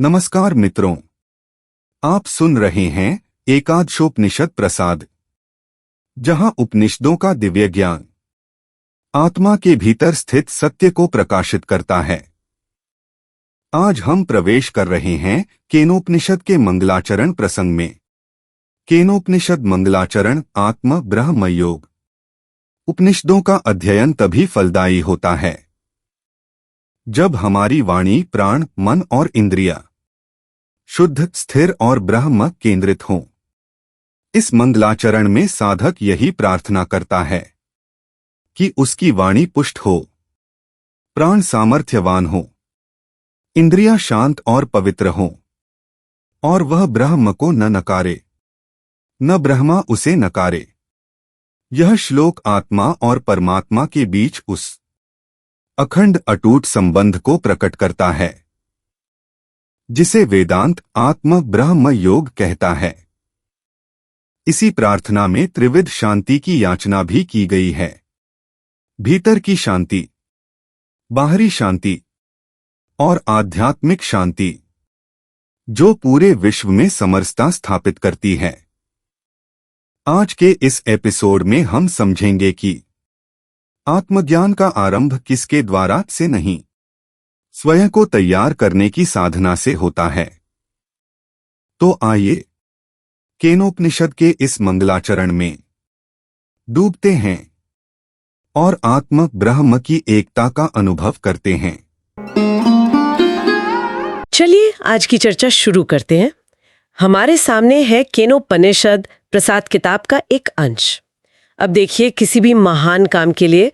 नमस्कार मित्रों, आप सुन रहे हैं एकादशोपनिषद प्रसाद, जहां उपनिषदों का दिव्य ज्ञान आत्मा के भीतर स्थित सत्य को प्रकाशित करता है। आज हम प्रवेश कर रहे हैं केनोपनिषद के मंगलाचरण प्रसंग में। केनोपनिषद मंगलाचरण आत्म ब्रह्म योग। उपनिषदों का अध्ययन तभी फलदायी होता है जब हमारी वाणी, प्राण, मन और इंद्रिया शुद्ध, स्थिर और ब्रह्म केंद्रित हों। इस मंगलाचरण में साधक यही प्रार्थना करता है कि उसकी वाणी पुष्ट हो, प्राण सामर्थ्यवान हो, इंद्रियां शांत और पवित्र हों, और वह ब्रह्म को न नकारे, न ब्रह्मा उसे नकारे। यह श्लोक आत्मा और परमात्मा के बीच उस अखंड अटूट संबंध को प्रकट करता है जिसे वेदांत आत्म ब्रह्म योग कहता है। इसी प्रार्थना में त्रिविध शांति की याचना भी की गई है। भीतर की शांति, बाहरी शांति और आध्यात्मिक शांति, जो पूरे विश्व में समरसता स्थापित करती है। आज के इस एपिसोड में हम समझेंगे कि आत्मज्ञान का आरंभ किसके द्वारा से नहीं, स्वयं को तैयार करने की साधना से होता है। तो आइए केनोपनिषद के इस मंगलाचरण में डूबते हैं और आत्म ब्रह्म की एकता का अनुभव करते हैं। चलिए आज की चर्चा शुरू करते हैं। हमारे सामने है केनोपनिषद प्रसाद किताब का एक अंश। अब देखिए, किसी भी महान काम के लिए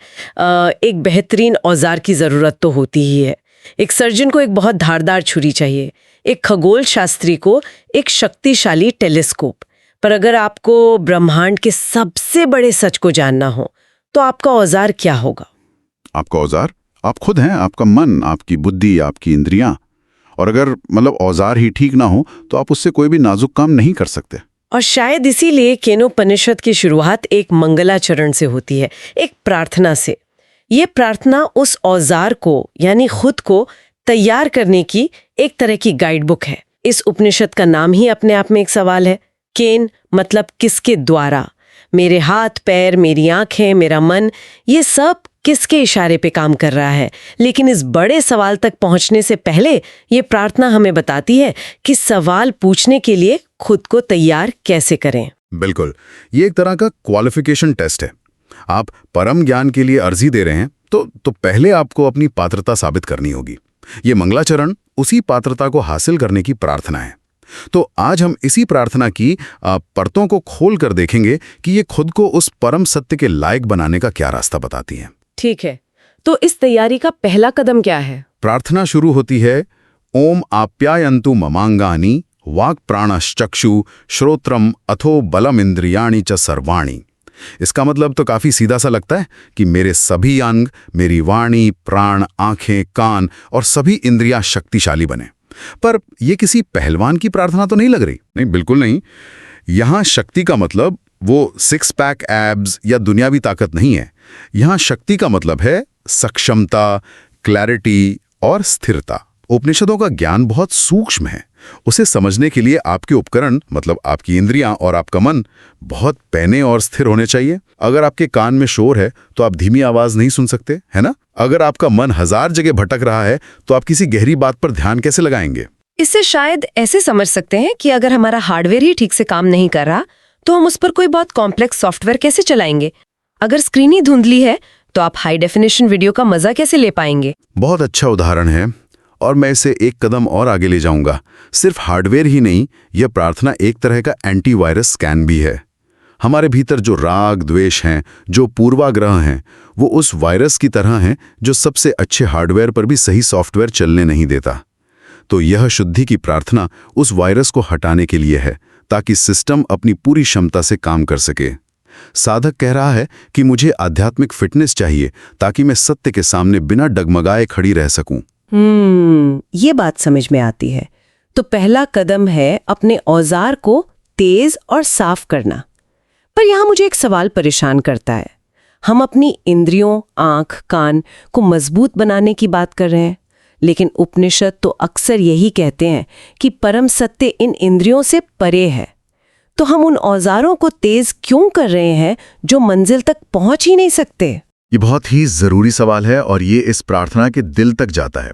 एक बेहतरीन औजार की जरूरत तो होती ही है। एक सर्जन को एक बहुत धारदार छुरी चाहिए, एक खगोल शास्त्री को एक शक्तिशाली टेलीस्कोप। पर अगर आपको ब्रह्मांड के सबसे बड़े सच को जानना हो तो आपका औजार क्या होगा? आपका औजार आप खुद हैं, आपका मन, आपकी बुद्धि, आपकी इंद्रियां। और अगर औजार ही ठीक ना हो तो आप उससे कोई भी नाजुक काम नहीं कर सकते। और शायद इसीलिए केनोपनिषद की शुरुआत एक मंगलाचरण से होती है, एक प्रार्थना से। ये प्रार्थना उस औजार को यानी खुद को तैयार करने की एक तरह की गाइड बुक है। इस उपनिषद का नाम ही अपने आप में एक सवाल है। केन मतलब किसके द्वारा? मेरे हाथ, पैर, मेरी आंखें, मेरा मन, ये सब किसके इशारे पे काम कर रहा है? लेकिन इस बड़े सवाल तक पहुंचने से पहले ये प्रार्थना हमें बताती है कि सवाल पूछने के लिए खुद को तैयार कैसे करें। बिल्कुल, ये एक तरह का क्वालिफिकेशन टेस्ट है। आप परम ज्ञान के लिए अर्जी दे रहे हैं तो पहले आपको अपनी पात्रता साबित करनी होगी। ये मंगलाचरण उसी पात्रता को हासिल करने की प्रार्थना है। तो आज हम इसी प्रार्थना की परतों को खोल कर देखेंगे कि ये खुद को उस परम सत्य के लायक बनाने का क्या रास्ता बताती है। ठीक है, तो इस तैयारी का पहला कदम क्या है? प्रार्थना शुरू होती है ओम आप्यायन्तु ममांगानि वाक् प्राणश्चक्षु श्रोत्रम अथो बलम इंद्रियाणि च सर्वाणि। इसका मतलब तो काफी सीधा सा लगता है कि मेरे सभी अंग, मेरी वाणी, प्राण, आंखें, कान और सभी इंद्रियां शक्तिशाली बने। पर यह किसी पहलवान की प्रार्थना तो नहीं लग रही। नहीं, बिल्कुल नहीं। यहां शक्ति का मतलब वो सिक्स पैक एब्स या दुनियावी ताकत नहीं है। यहां शक्ति का मतलब है सक्षमता, क्लैरिटी और स्थिरता। उपनिषदों का ज्ञान बहुत सूक्ष्म है। उसे समझने के लिए आपके उपकरण मतलब आपकी इंद्रियां और आपका मन बहुत पैने और स्थिर होने चाहिए। अगर आपके कान में शोर है तो आप धीमी आवाज नहीं सुन सकते, है ना? अगर आपका मन 1000 जगह भटक रहा है तो आप किसी गहरी बात पर ध्यान कैसे लगाएंगे? इससे शायद ऐसे समझ सकते हैं कि अगर हमारा हार्डवेयर ही ठीक से काम नहीं कर रहा तो हम उस पर कोई बहुत कॉम्प्लेक्स सॉफ्टवेयर कैसे चलाएंगे? अगर स्क्रीन ही धुंधली है तो आप हाई डेफिनेशन वीडियो का मजा कैसे ले पाएंगे? बहुत अच्छा उदाहरण है, और मैं इसे एक कदम और आगे ले जाऊंगा। सिर्फ हार्डवेयर ही नहीं, यह प्रार्थना एक तरह का एंटीवायरस स्कैन भी है। हमारे भीतर जो राग, द्वेष हैं, जो पूर्वाग्रह हैं, वो उस वायरस की तरह हैं जो सबसे अच्छे हार्डवेयर पर भी सही सॉफ्टवेयर चलने नहीं देता। तो यह शुद्धि की प्रार्थना उस वायरस को हटाने के लिए है, ताकि सिस्टम अपनी पूरी क्षमता से काम कर सके। साधक कह रहा है कि मुझे आध्यात्मिक फिटनेस चाहिए ताकि मैं सत्य के सामने बिना डगमगाए खड़ी रह सकूं। ये बात समझ में आती है। तो पहला कदम है अपने औजार को तेज और साफ करना। पर यहां मुझे एक सवाल परेशान करता है। हम अपनी इंद्रियों, आंख, कान को मजबूत बनाने की बात कर रहे हैं, लेकिन उपनिषद तो अक्सर यही कहते हैं कि परम सत्य इन इंद्रियों से परे है। तो हम उन औजारों को तेज क्यों कर रहे हैं जो मंजिल तक पहुंच ही नहीं सकते? ये बहुत ही जरूरी सवाल है और ये इस प्रार्थना के दिल तक जाता है।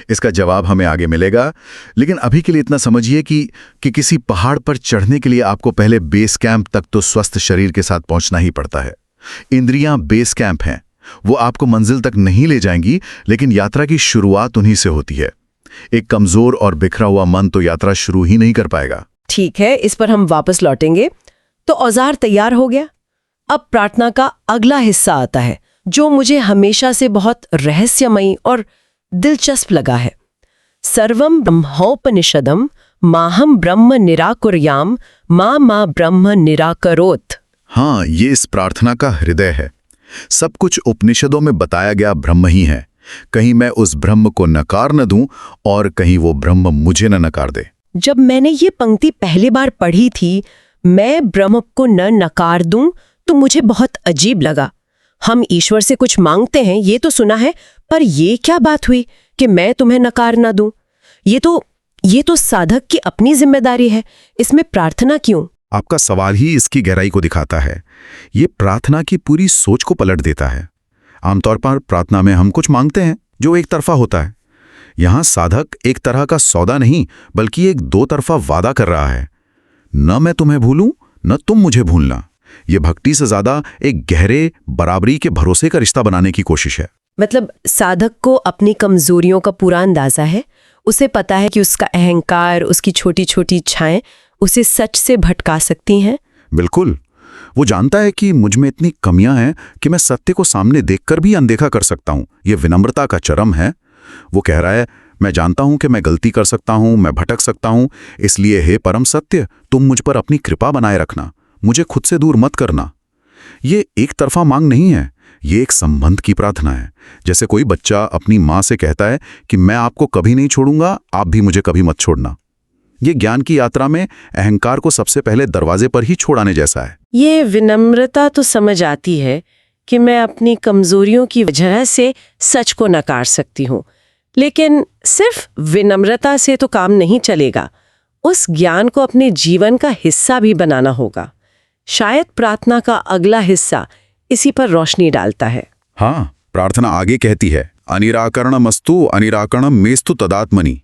इसका जवाब हमें आगे मिलेगा, लेकिन अभी के लिए इतना समझिए कि किसी पहाड़ पर चढ़ने के लिए आपको पहले बेस कैंप तक तो स्वस्थ शरीर के साथ पहुंचना ही पड़ता है। इंद्रियां बेस कैंप हैं, वो आपको मंजिल तक नहीं ले जाएंगी, लेकिन यात्रा की शुरुआत उन्हीं से होती है। एक कमजोर और बिखरा हुआ मन तो यात्रा शुरू ही नहीं कर पाएगा। ठीक है, इस पर हम वापस लौटेंगे। तो औजार तैयार हो गया। अब प्रार्थना का अगला हिस्सा आता है, जो मुझे हमेशा से बहुत रहस्यमयी और दिलचस्प लगा है। सर्वम ब्रह्मोपनिषदम माहम ब्रह्म निराकुर्याम मा ब्रह्म निराकरोत। हाँ, ये इस प्रार्थना का हृदय है। सब कुछ उपनिषदों में बताया गया ब्रह्म ही है। कहीं मैं उस ब्रह्म को नकार न दूं और कहीं वो ब्रह्म मुझे न नकार दे। जब मैंने ये पंक्ति पहली बार पढ़ी थी, मैं ब्रह्म को न नकार दूं, तो मुझे बहुत अजीब लगा। हम ईश्वर से कुछ मांगते हैं, ये तो सुना है, पर ये क्या बात हुई कि मैं तुम्हें नकार ना दूं? ये तो साधक की अपनी जिम्मेदारी है। इसमें प्रार्थना क्यों? आपका सवाल ही इसकी गहराई को दिखाता है। ये प्रार्थना की पूरी सोच को पलट देता है। आमतौर पर प्रार्थना में हम कुछ मांगते हैं जो एक तरफा होता है। यहाँ साधक एक तरह का सौदा नहीं, बल्कि एक दो तरफा वादा कर रहा है। न मैं तुम्हें भूलूं, न तुम मुझे भूलना। ये भक्ति से ज्यादा एक गहरे बराबरी के भरोसे का रिश्ता बनाने की कोशिश है। मतलब साधक को अपनी कमजोरियों का पूरा अंदाजा है। उसे पता है कि उसका अहंकार, उसकी छोटी छोटी इच्छाएं उसे सच से भटका सकती हैं। बिल्कुल, वो जानता है कि मुझ में इतनी कमियां हैं कि मैं सत्य को सामने देखकर भी अनदेखा कर सकता हूं। ये विनम्रता का चरम है। वो कह रहा है, मैं जानता हूं कि मैं गलती कर सकता हूं, मैं भटक सकता हूं, इसलिए हे परम सत्य, तुम मुझ पर अपनी कृपा बनाए रखना, मुझे खुद से दूर मत करना। ये एक तरफा मांग नहीं है, ये एक संबंध की प्रार्थना है। जैसे कोई बच्चा अपनी माँ से कहता है कि मैं आपको कभी नहीं छोड़ूंगा, आप भी मुझे कभी मत छोड़ना। ये ज्ञान की यात्रा में अहंकार को सबसे पहले दरवाजे पर ही छोड़ाने जैसा है। ये विनम्रता तो समझ आती है कि मैं अपनी कमजोरियों की वजह से सच को नकार सकती हूँ, लेकिन सिर्फ विनम्रता से तो काम नहीं चलेगा। उस ज्ञान को अपने जीवन का हिस्सा भी बनाना होगा। शायद प्रार्थना का अगला हिस्सा इसी पर रोशनी डालता है। हाँ, प्रार्थना आगे कहती है, अनिराकरणमस्तु अनिराकरणम मेस्तु तदात्मनि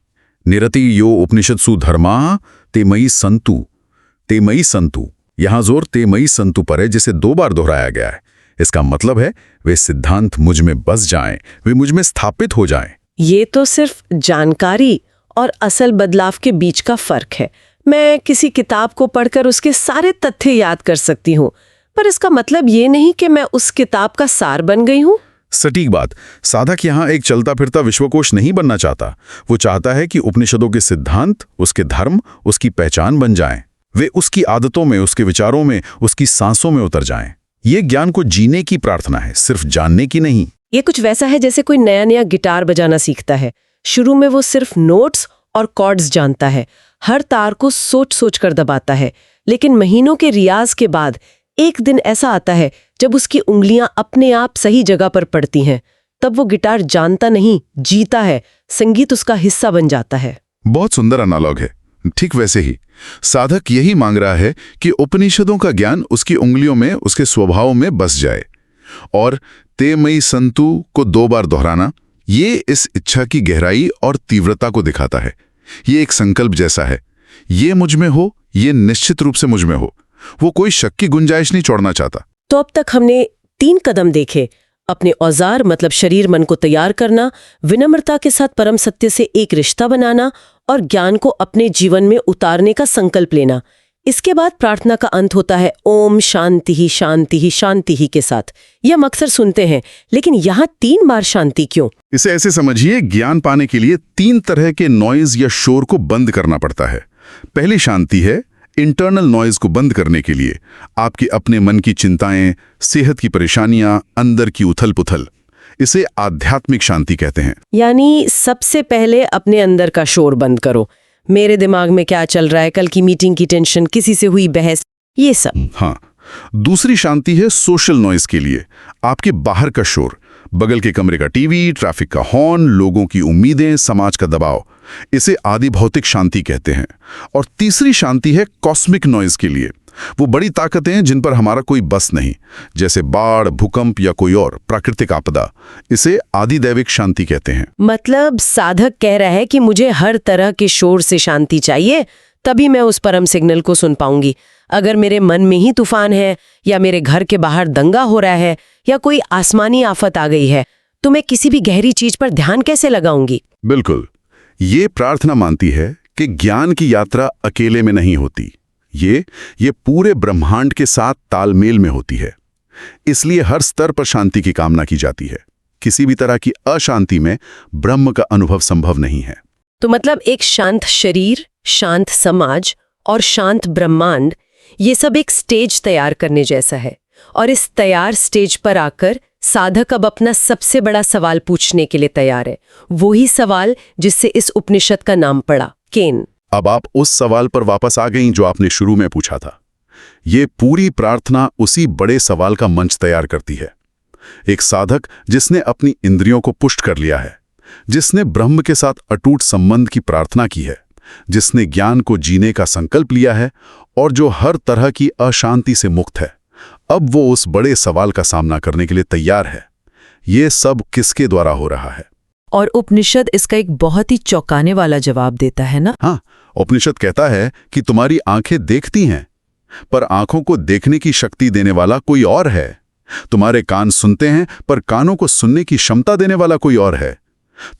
निरति यो उपनिषत्सु धर्मा ते मयि संतु। यहां जोर ते मयि संतु पर है, जिसे 2 बार दोहराया गया है। इसका मतलब है वे सिद्धांत मुझ में बस जाएं, वे मुझ में स्थापित हो जाएं। ये तो सिर्फ जानकारी और असल बदलाव के बीच का फर्क है। मैं किसी किताब को पढ़कर उसके सारे तथ्य याद कर सकती हूँ, पर इसका मतलब ये नहीं कि मैं उस किताब का सार बन गई हूँ। सटीक बात। साधक यहाँ एक चलता फिरता विश्वकोश नहीं बनना चाहता। वो चाहता है कि उपनिषदों के सिद्धांत, उसके धर्म, उसकी पहचान बन जाएं। वे उसकी आदतों में, उसके विचारों में, उसकी सांसों में उतर जाएं। ये ज्ञान को जीने की प्रार्थना है, सिर्फ जानने की नहीं। ये कुछ वैसा है जैसे कोई नया गिटार बजाना सीखता है। शुरू में वो सिर्फ नोट्स और कॉर्ड्स जानता है, हर तार को सोच सोच कर दबाता है, लेकिन महीनों के रियाज के बाद एक दिन ऐसा आता है जब उसकी उंगलियां अपने आप सही जगह पर पड़ती हैं। तब वो गिटार जानता नहीं, जीता है। संगीत उसका हिस्सा बन जाता है। बहुत सुंदर एनालॉग है। ठीक वैसे ही साधक यही मांग रहा है कि उपनिषदों का ज्ञान उसकी उंगलियों में, उसके स्वभाव में बस जाए। और ते मयि संतु को 2 बार दोहराना, ये इस इच्छा की गहराई और तीव्रता को दिखाता है। ये एक संकल्प जैसा है, ये मुझ में हो, ये निश्चित रूप से मुझ में हो। वो कोई शक की गुंजाइश नहीं छोड़ना चाहता। तो अब तक हमने 3 कदम देखे। अपने औजार मतलब शरीर मन को तैयार करना, विनम्रता के साथ परम सत्य से एक रिश्ता बनाना और ज्ञान को अपने जीवन में उतारने का संकल्प लेना। इसके बाद प्रार्थना का अंत होता है ओम शांति ही शांति ही शांति ही के साथ। यह हम अक्सर सुनते हैं, लेकिन यहाँ 3 बार शांति क्यों? इसे ऐसे समझिए, ज्ञान पाने के लिए 3 तरह के नॉइज या शोर को बंद करना पड़ता है। पहली शांति है इंटरनल नॉइज को बंद करने के लिए आपके अपने मन की चिंताएं, सेहत की परेशानियां, अंदर की उथल पुथल। इसे आध्यात्मिक शांति कहते हैं। यानी सबसे पहले अपने अंदर का शोर बंद करो। मेरे दिमाग में क्या चल रहा है, कल की मीटिंग की टेंशन, किसी से हुई बहस, ये सब। हाँ, दूसरी शांति है सोशल नॉइज के लिए, आपके बाहर का शोर, बगल के कमरे का टीवी, ट्रैफिक का हॉर्न, लोगों की उम्मीदें, समाज का दबाव। इसे आदि भौतिक शांति कहते हैं। और तीसरी शांति है कॉस्मिक नॉइज के लिए, वो बड़ी ताकतें हैं जिन पर हमारा कोई बस नहीं, जैसे बाढ़, भूकंप या कोई और प्राकृतिक आपदा। इसे आदिदैविक शांति कहते हैं। मतलब साधक कह रहा है कि मुझे हर तरह के शोर से शांति चाहिए, तभी मैं उस परम सिग्नल को सुन पाऊंगी। अगर मेरे मन में ही तूफान है, या मेरे घर के बाहर दंगा हो रहा है, या कोई आसमानी आफत आ गई है, तो मैं किसी भी गहरी चीज पर ध्यान कैसे लगाऊंगी? बिल्कुल, ये प्रार्थना मानती है कि ज्ञान की यात्रा अकेले में नहीं होती, ये पूरे ब्रह्मांड के साथ तालमेल में होती है। इसलिए हर स्तर पर शांति की कामना की जाती है। किसी भी तरह की अशांति में ब्रह्म का अनुभव संभव नहीं है। तो मतलब एक शांत शरीर, शांत समाज और शांत ब्रह्मांड, ये सब एक स्टेज तैयार करने जैसा है। और इस तैयार स्टेज पर आकर साधक अब अपना सबसे बड़ा सवाल पूछने के लिए तैयार है, वही सवाल जिससे इस उपनिषद का नाम पड़ा, केन। अब आप उस सवाल पर वापस आ गईं जो आपने शुरू में पूछा था। ये पूरी प्रार्थना उसी बड़े सवाल का मंच तैयार करती है। एक साधक जिसने अपनी इंद्रियों को पुष्ट कर लिया है, जिसने ब्रह्म के साथ अटूट संबंध की प्रार्थना की है, जिसने ज्ञान को जीने का संकल्प लिया है और जो हर तरह की अशांति से मुक्त है, अब वो उस बड़े सवाल का सामना करने के लिए तैयार है। ये सब किसके द्वारा हो रहा है? और उपनिषद इसका एक बहुत ही चौंकाने वाला जवाब देता है ना? हाँ, उपनिषद कहता है कि तुम्हारी आंखें देखती हैं, पर आंखों को देखने की शक्ति देने वाला कोई और है। तुम्हारे कान सुनते हैं, पर कानों को सुनने की क्षमता देने वाला कोई और है।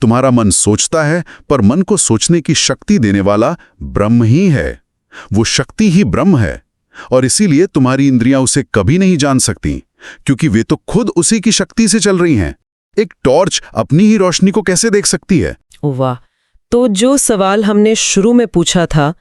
तुम्हारा मन सोचता है, पर मन को सोचने की शक्ति देने वाला ब्रह्म ही है। वो शक्ति ही ब्रह्म है, और इसीलिए तुम्हारी इंद्रियां उसे कभी नहीं जान सकती, क्योंकि वे तो खुद उसी की शक्ति से चल रही हैं। एक टॉर्च अपनी ही रोशनी को कैसे देख सकती है? वाह! तो जो सवाल हमने शुरू में पूछा था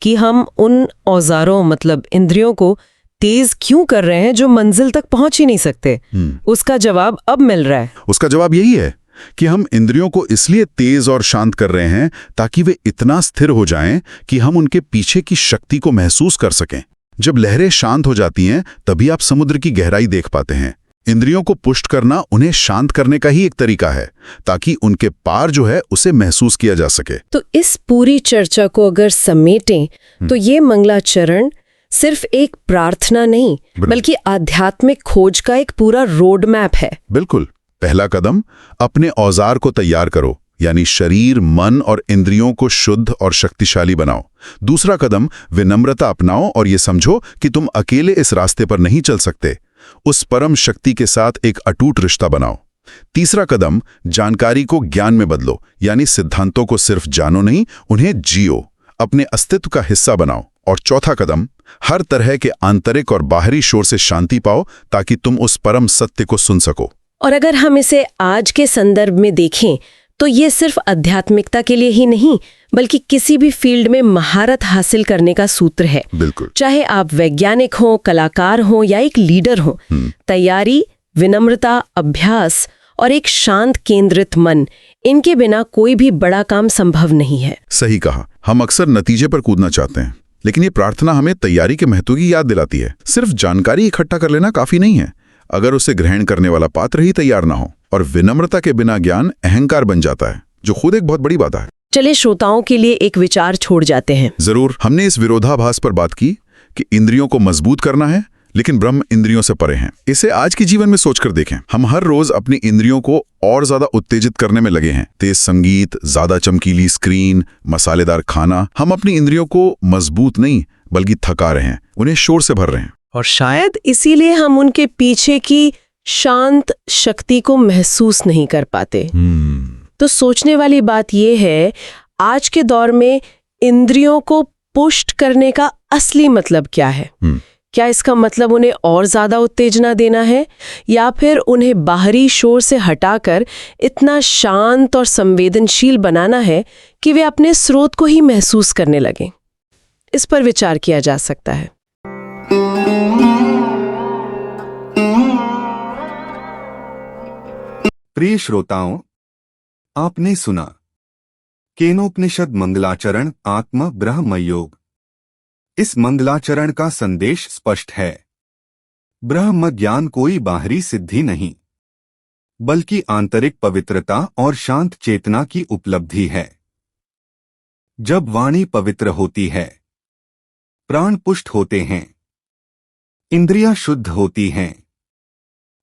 कि हम उन औजारों मतलब इंद्रियों को तेज क्यों कर रहे हैं जो मंजिल तक पहुंच ही नहीं सकते, उसका जवाब अब मिल रहा है। उसका जवाब यही है कि हम इंद्रियों को इसलिए तेज और शांत कर रहे हैं ताकि वे इतना स्थिर हो जाएं कि हम उनके पीछे की शक्ति को महसूस कर सकें। जब लहरें शांत हो जाती हैं, तभी आप समुद्र की गहराई देख पाते हैं। इंद्रियों को पुष्ट करना उन्हें शांत करने का ही एक तरीका है, ताकि उनके पार जो है उसे महसूस किया जा सके। तो इस पूरी चर्चा को अगर समेटें तो ये मंगलाचरण सिर्फ एक प्रार्थना नहीं, बल्कि आध्यात्मिक खोज का एक पूरा रोड मैप है। बिल्कुल। पहला कदम, अपने औजार को तैयार करो, यानी शरीर, मन और इंद्रियों को शुद्ध और शक्तिशाली बनाओ। दूसरा कदम, विनम्रता अपनाओ और ये समझो कि तुम अकेले इस रास्ते पर नहीं चल सकते। उस परम शक्ति के साथ एक अटूट रिश्ता बनाओ। तीसरा कदम, जानकारी को ज्ञान में बदलो, यानी सिद्धांतों को सिर्फ जानो नहीं, उन्हें जियो, अपने अस्तित्व का हिस्सा बनाओ। और चौथा कदम, हर तरह के आंतरिक और बाहरी शोर से शांति पाओ, ताकि तुम उस परम सत्य को सुन सको। और अगर हम इसे आज के संदर्भ में देखें तो ये सिर्फ आध्यात्मिकता के लिए ही नहीं, बल्कि किसी भी फील्ड में महारत हासिल करने का सूत्र है। बिल्कुल। चाहे आप वैज्ञानिक हो, कलाकार हो या एक लीडर हो, तैयारी, विनम्रता, अभ्यास और एक शांत केंद्रित मन, इनके बिना कोई भी बड़ा काम संभव नहीं है। सही कहा। हम अक्सर नतीजे पर कूदना चाहते हैं, लेकिन ये प्रार्थना हमें तैयारी के महत्व की याद दिलाती है। सिर्फ जानकारी इकट्ठा कर लेना काफी नहीं है, अगर उसे ग्रहण करने वाला पात्र ही तैयार ना हो। और विनम्रता के बिना ज्ञान अहंकार बन जाता है, जो खुद एक बहुत बड़ी बात है। चलिए श्रोताओं के लिए एक विचार छोड़ जाते हैं। जरूर। हमने इस विरोधाभास पर बात की कि इंद्रियों को मजबूत करना है, लेकिन ब्रह्म इंद्रियों से परे हैं। इसे आज के जीवन में सोचकर देखें। हम हर रोज अपनी इंद्रियों को और ज्यादा उत्तेजित करने में लगे हैं। तेज संगीत, ज्यादा चमकीली स्क्रीन, मसालेदार खाना। हम अपनी इंद्रियों को मजबूत नहीं बल्कि थका रहे हैं, उन्हें शोर से भर रहे हैं। और शायद इसीलिए हम उनके पीछे की शांत शक्ति को महसूस नहीं कर पाते। तो सोचने वाली बात यह है, आज के दौर में इंद्रियों को पुष्ट करने का असली मतलब क्या है? क्या इसका मतलब उन्हें और ज्यादा उत्तेजना देना है, या फिर उन्हें बाहरी शोर से हटाकर इतना शांत और संवेदनशील बनाना है कि वे अपने स्रोत को ही महसूस करने लगें? इस पर विचार किया जा सकता है। प्रिय श्रोताओं, आपने सुना केनोपनिषद मंगलाचरण आत्म ब्रह्म योग। इस मंगलाचरण का संदेश स्पष्ट है। ब्रह्म ज्ञान कोई बाहरी सिद्धि नहीं, बल्कि आंतरिक पवित्रता और शांत चेतना की उपलब्धि है। जब वाणी पवित्र होती है, प्राण पुष्ट होते हैं, इंद्रियां शुद्ध होती हैं,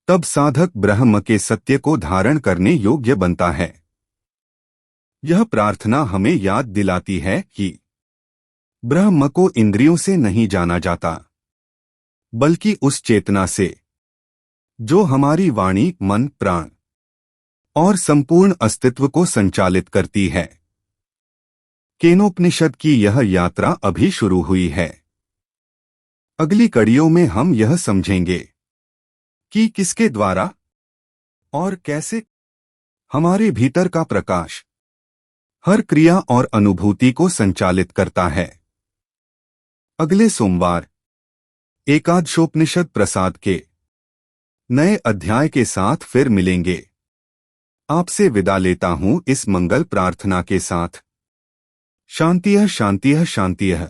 तब साधक ब्रह्म के सत्य को धारण करने योग्य बनता है। यह प्रार्थना हमें याद दिलाती है कि ब्रह्म को इंद्रियों से नहीं जाना जाता, बल्कि उस चेतना से जो हमारी वाणी, मन, प्राण और संपूर्ण अस्तित्व को संचालित करती है। केनोपनिषद की यह यात्रा अभी शुरू हुई है। अगली कड़ियों में हम यह समझेंगे कि किसके द्वारा और कैसे हमारे भीतर का प्रकाश हर क्रिया और अनुभूति को संचालित करता है। अगले सोमवार एकादशोपनिषद प्रसाद के नए अध्याय के साथ फिर मिलेंगे। आपसे विदा लेता हूं इस मंगल प्रार्थना के साथ। शांतिः शांतिः शांतिः।